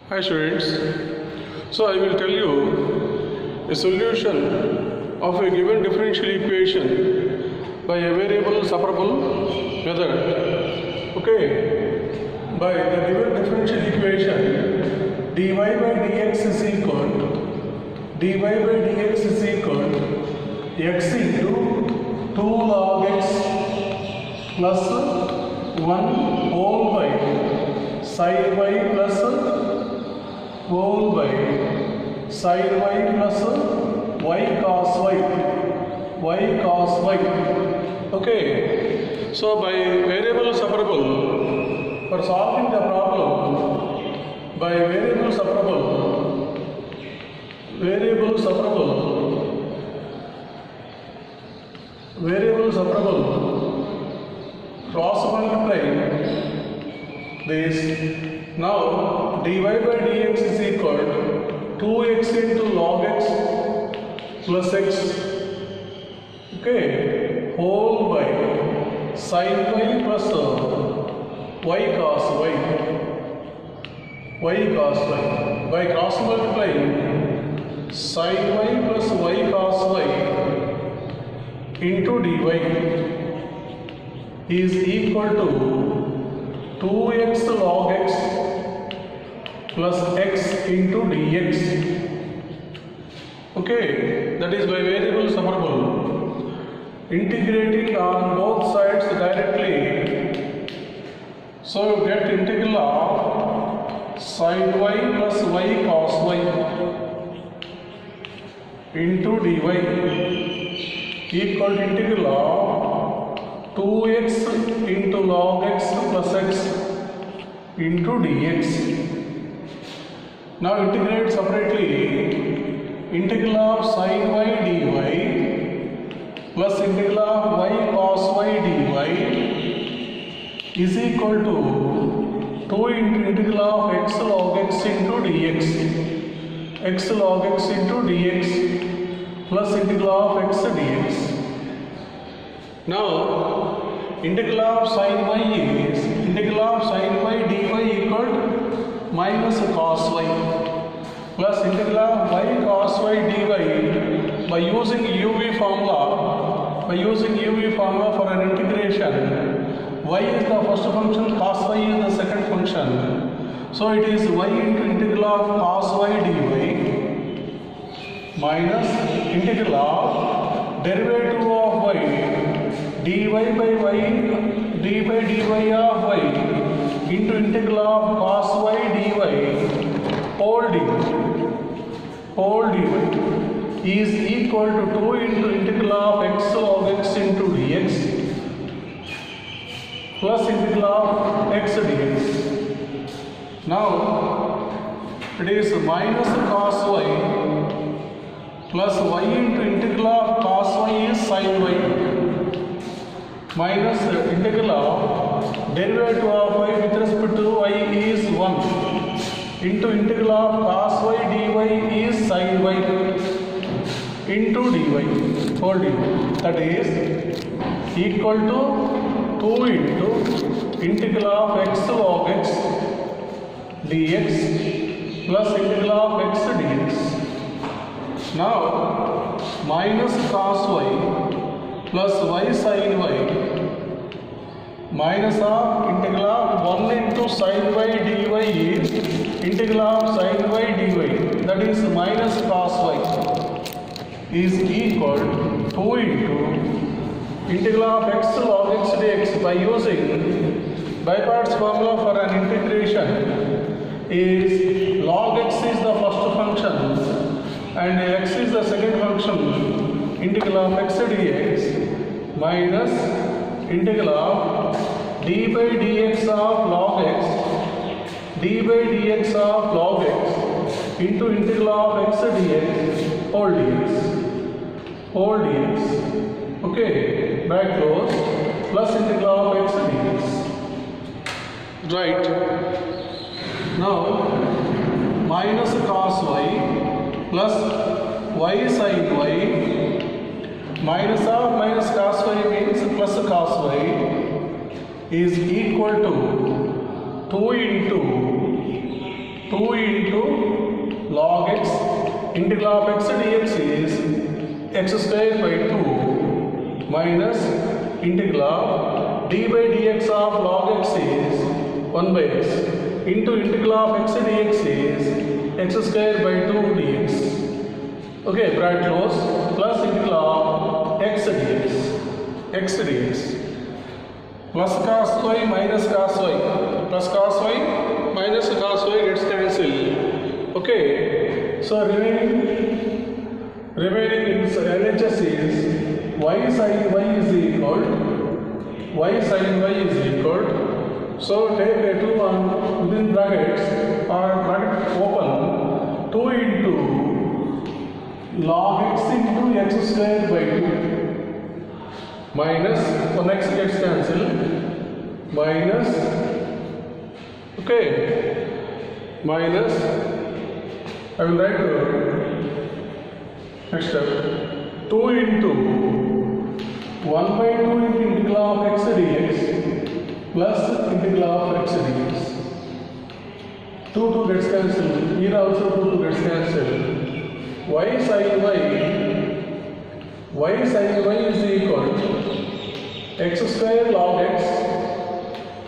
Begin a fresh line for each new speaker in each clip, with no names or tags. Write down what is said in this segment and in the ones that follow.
Hi students, so I will tell you a solution of a given differential equation by a variable separable method. Okay, by the given differential equation dy by dx is equal x into 2 log x plus 1 whole by sin y plus whole by sin y plus y cos y. Okay, so by variable separable, for solving the problem by variable separable cross multiply this. Now dy by dx is equal to 2x into log x plus x, okay, whole by sin y plus y cos y. By cross multiplying sin y plus y cos y into dy is equal to 2x log x plus x into dx. Okay, that is by variable separable. Integrating on both sides directly, so you get integral of sin y plus y cos y into dy equal to integral of 2x into log x plus x into dx. Now integrate separately. Integral of sin y dy plus integral of y cos y dy is equal to 2 into integral of x log x into dx. X log x into dx plus integral of x dx. Now integral of sin y is integral of sin y dy equal to minus cos y plus integral of y cos y dy by using UV formula. For an integration, y is the first function, cos y is the second function. So it is y into integral of cos y dy minus integral of derivative of y dy by dy of y into integral of cos y dy whole dy is equal to 2 into integral of x log x into dx plus integral of x dx. Now it is minus cos y plus y into integral of cos y is sin y minus integral of derivative of y with respect to y is 1 into integral of cos y dy is sin y into dy whole dy, that is equal to 2 into integral of x log x dx plus integral of x dx. Now minus cos y plus y sin y minus of integral of 1 into sin y dy is integral of sin y dy, that is minus cos y is equal to 2 into integral of x log x dx. By using by parts formula for an integration is log x is the first function and x is the second function. Integral of x dx minus integral of d by dx of log x into integral of x dx whole dx. Okay, back close plus integral of x dx. Right. Now minus cos y plus y sin y minus of minus cos y means plus cos y is equal to 2 into 2 into log x, integral of x dx is x square by 2 minus integral of d by dx of log x is 1 by x into integral of x dx is x square by 2 dx. Okay, bracket close, plus integral of x dx plus cos y minus cos y plus cos y minus cos y gets cancelled. Okay, so remaining in LHS is y sin y is equal so take a 2 on within brackets or bracket open 2 into log x into x square by 2 minus 1x gets cancelled minus minus I will write next step 2 into 1 by 2 into integral of x dx plus integral of x dx. 2 gets cancelled, here also 2 gets cancelled. Y sin y is equal to x square log x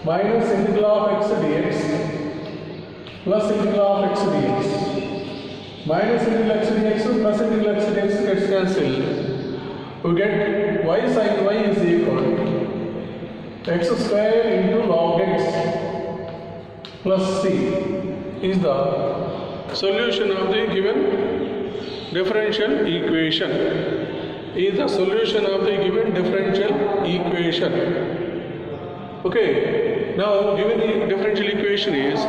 minus integral of x dx plus integral of x dx minus integral x dx plus integral x dx gets cancelled. We get y sin y is equal to x square into log x plus c is the solution of the given differential equation. Is the solution of the given differential equation. Okay, now given the differential equation is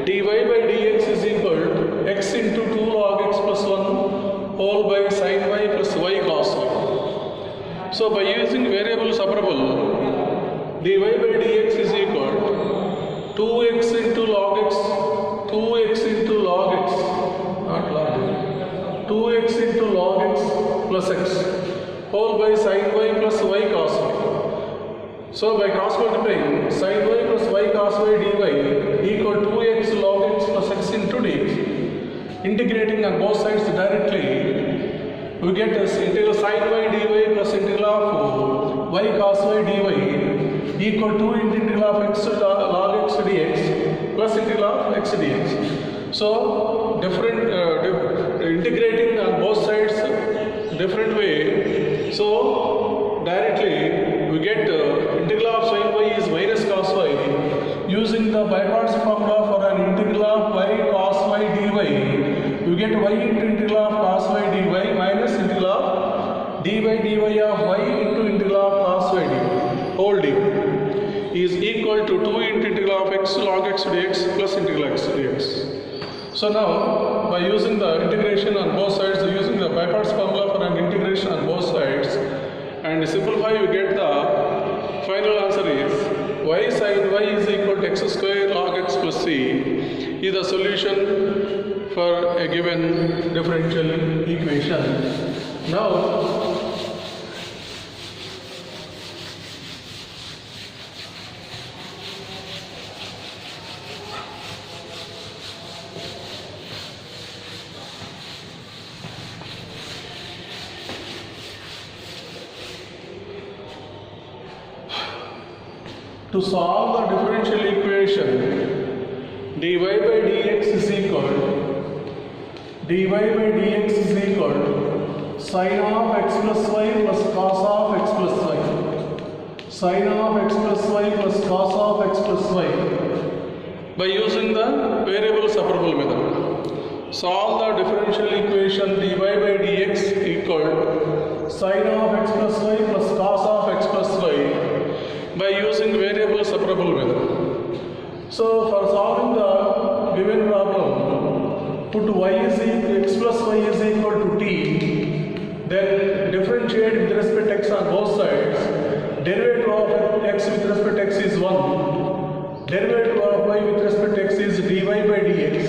dy by dx is equal to x into 2 log x plus 1 whole by sin y plus y cos y. So by using variable separable, dy by dx is equal to 2x into log x, 2x into log x, not log x, 2x into log x plus x whole by sin y plus y cos y. So by cross multiplying sin y plus y cos y dy equal to 2x log x plus x into dx. Integrating on both sides directly, we get this integral sin y dy plus integral of y cos y dy equal to integral of x log x dx plus integral of x dx. So integrating on both sides different way. So directly we get integral of sin y is minus cos y. Using the by parts formula for an integral of y cos y dy, we get y into integral of cos y dy minus integral of d by dy of y into integral of cos y dy whole d is equal to 2 into integral of x log x dx plus integral x dx. So now by using the integration on both sides, using the by parts formula for an integration on both sides and simplify, you get the final answer is y sin y is equal to x square log x plus c is the solution for a given differential equation. Now to solve the differential equation, dy by dx is equal to sin of x plus y plus cos of x plus y. Sin of x plus y plus cos of x plus y by using the variable separable method. Solve the differential equation dy by dx equal to sin of x plus y plus cos of x plus y by using variable separable method. So for solving the given problem, put y is equal x plus y is equal to t, then differentiate with respect to x on both sides. Derivative of x with respect to x is 1. Derivative of y with respect to x is dy by dx.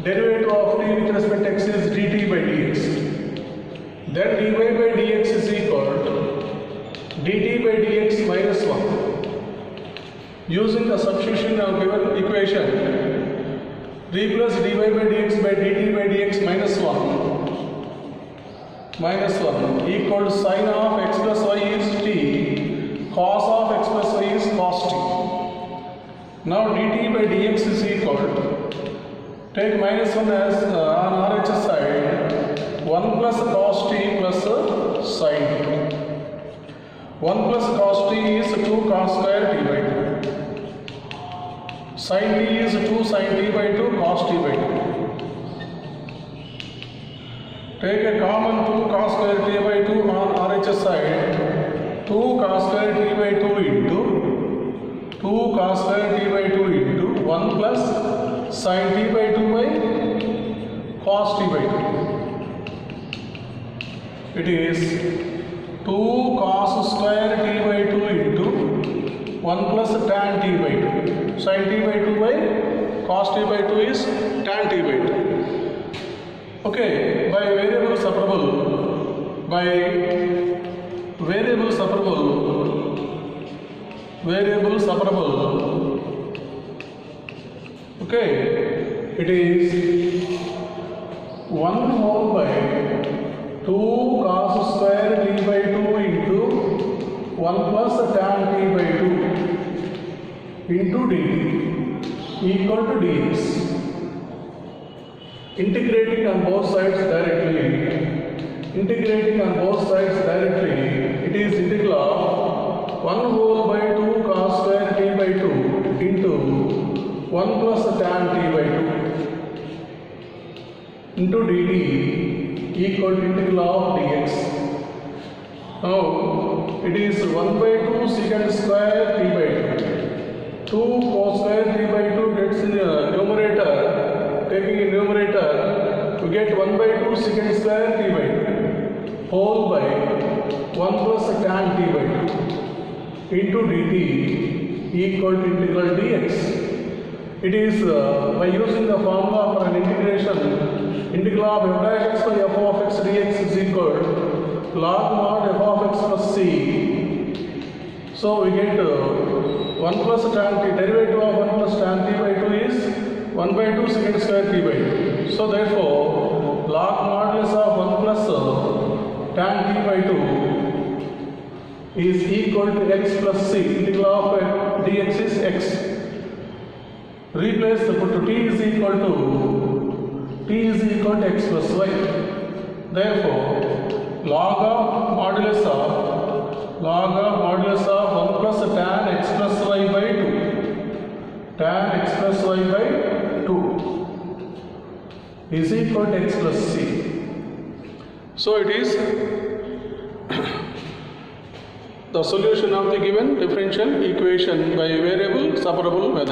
Derivative of t with respect to x is dt by dx. Then dy by dx is equal to dt by dx minus 1. Using the substitution of given equation, Replace dy by dx by dt by dx minus 1 equal to sin of x plus y is t, cos of x plus y is cos t. Now dt by dx is equal to, take minus 1 as on RHS side, 1 plus cos t plus sin t. 1 plus cos t is 2 cos square t by 2. Sin t is 2 sin t by 2 cos t by 2. Take a common 2 cos square t by 2 on RHS side. 2 cos square t by 2 into 2 cos square t by 2 into 1 plus sin t by 2 by cos t by 2. It is 2 cos square t by 2 into 1 plus tan t by 2. Sin t by 2 by cos t by 2 is tan t by 2. Okay, by variable separable, okay, it is 1 whole by 2 cos square t by 2 into 1 plus tan t by 2 into dt equal to dx. Integrating on both sides directly, it is integral of 1 whole by 2 cos square t by 2 into 1 plus tan t by 2 into dt equal to integral of dx. Now it is 1 by 2 secant square t by 2. 2 cos square t by 2 gets in the numerator. Taking in numerator, we get 1 by 2 secant square t by 2 whole by 1 plus tan t by 2 into dt equal to integral dx. It is by using the formula for an integration, integral of f dash x by f of x dx is equal to log mod f of x plus c. So we get 1 plus tan t, derivative of 1 plus tan t by 2 is 1 by 2 secant square t by 2. So therefore, log modulus of 1 plus tan t by 2 is equal to x plus c. Integral of dx is x. Replace the put to t is equal to x plus y. Therefore, log of modulus of 1 plus tan x plus y by 2. Tan x plus y by 2 is equal to x plus c. So it is the solution of the given differential equation by variable separable method.